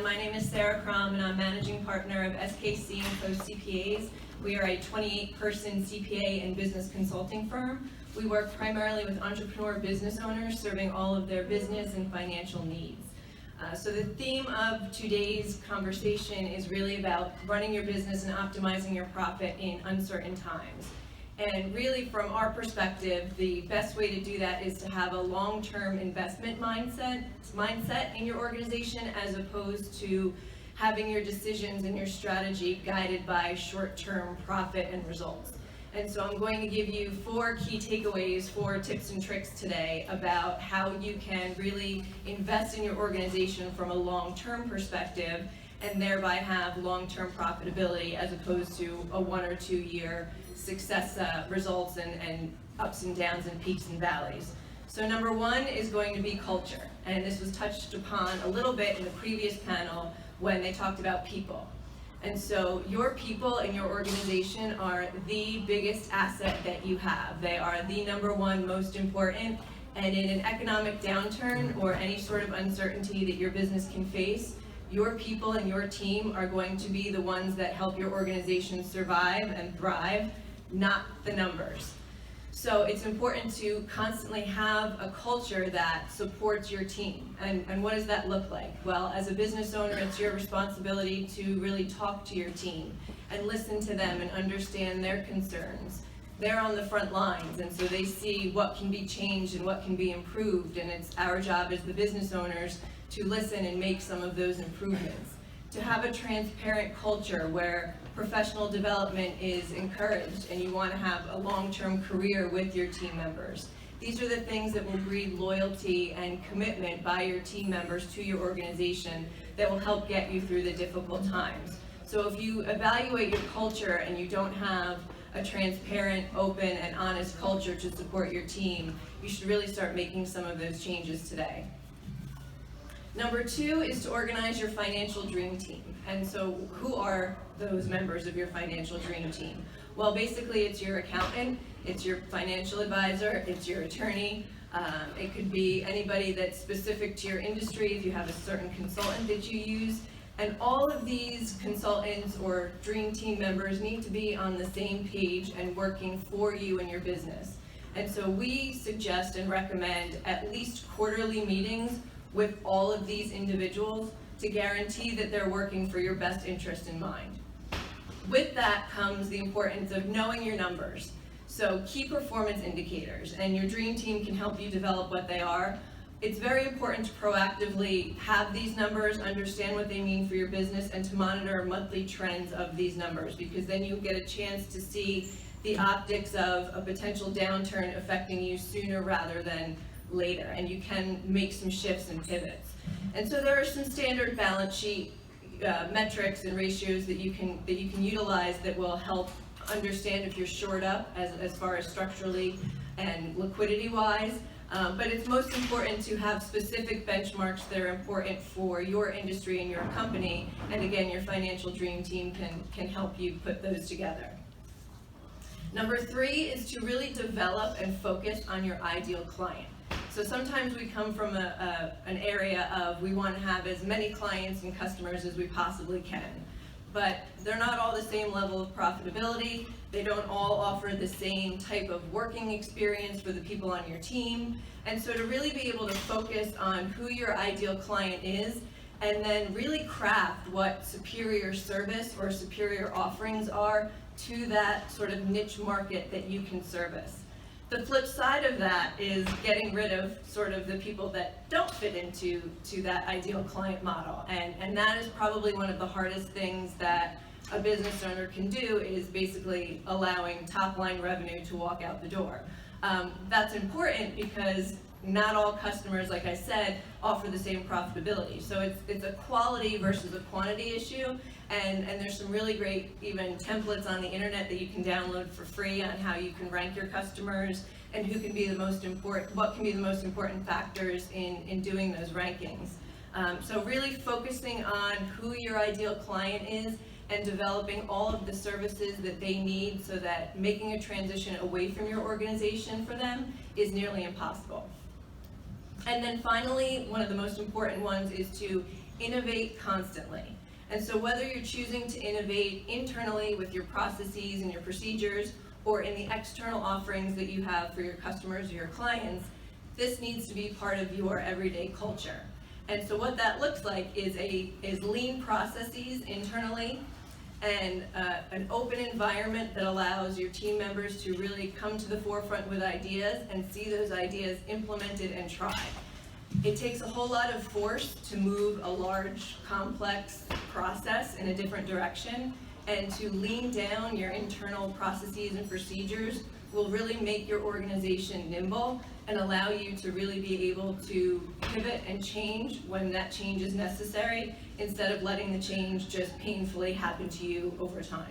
My name is Sarah Krom, and I'm managing partner of SKC & Co. CPAs. We are a 28-person CPA and business consulting firm. We work primarily with entrepreneur business owners, serving all of their business and financial needs. So the theme of today's conversation is really about running your business and optimizing your profit in uncertain times. And really, from our perspective, the best way to do that is to have a long-term investment mindset in your organization, as opposed to having your decisions and your strategy guided by short-term profit and results. And so I'm going to give you 4 key takeaways, 4 tips and tricks today about how you can really invest in your organization from a long-term perspective and thereby have long-term profitability, as opposed to a 1 or 2 year success results and ups and downs and peaks and valleys. So number 1 is going to be culture, and this was touched upon a little bit in the previous panel when they talked about people. And so your people in your organization are the biggest asset that you have. They are the number 1 most important, and in an economic downturn or any sort of uncertainty that your business can face, your people and your team are going to be the ones that help your organization survive and thrive, not the numbers. So it's important to constantly have a culture that supports your team. And what does that look like? Well, as a business owner, it's your responsibility to really talk to your team and listen to them and understand their concerns. They're on the front lines, and so they see what can be changed and what can be improved, and it's our job as the business owners to listen and make some of those improvements. To have a transparent culture where professional development is encouraged and you want to have a long-term career with your team members. These are the things that will breed loyalty and commitment by your team members to your organization that will help get you through the difficult times. So if you evaluate your culture and you don't have a transparent, open, and honest culture to support your team, you should really start making some of those changes today. Number 2 is to organize your financial dream team. And so who are those members of your financial dream team? Well, basically it's your accountant, it's your financial advisor, it's your attorney. It could be anybody that's specific to your industry if you have a certain consultant that you use. And all of these consultants or dream team members need to be on the same page and working for you and your business. And so we suggest and recommend at least quarterly meetings with all of these individuals to guarantee that they're working for your best interest in mind. With that comes the importance of knowing your numbers. So key performance indicators, and your dream team can help you develop what they are. It's very important to proactively have these numbers, understand what they mean for your business, and to monitor monthly trends of these numbers, because then you get a chance to see the optics of a potential downturn affecting you sooner rather than later, and you can make some shifts and pivots. And so there are some standard balance sheet metrics and ratios that you can utilize that will help understand if you're shored up as far as structurally and liquidity wise. But it's most important to have specific benchmarks that are important for your industry and your company, and again, your financial dream team can help you put those together. Number 3 is to really develop and focus on your ideal client. So sometimes we come from an area of we want to have as many clients and customers as we possibly can, but they're not all the same level of profitability. They don't all offer the same type of working experience for the people on your team. And so to really be able to focus on who your ideal client is, and then really craft what superior service or superior offerings are to that sort of niche market that you can service. The flip side of that is getting rid of sort of the people that don't fit into that ideal client model. And that is probably one of the hardest things that a business owner can do, is basically allowing top line revenue to walk out the door. That's important because not all customers, like I said, offer the same profitability. So it's a quality versus a quantity issue, and there's some really great even templates on the internet that you can download for free on how you can rank your customers and who can be the most important, what can be the most important factors in doing those rankings. So really focusing on who your ideal client is and developing all of the services that they need so that making a transition away from your organization for them is nearly impossible. And then finally, one of the most important ones is to innovate constantly. And so whether you're choosing to innovate internally with your processes and your procedures, or in the external offerings that you have for your customers or your clients, this needs to be part of your everyday culture. And so what that looks like is lean processes internally, and an open environment that allows your team members to really come to the forefront with ideas and see those ideas implemented and tried. It takes a whole lot of force to move a large, complex process in a different direction, and to lean down your internal processes and procedures will really make your organization nimble and allow you to really be able to pivot and change when that change is necessary, instead of letting the change just painfully happen to you over time.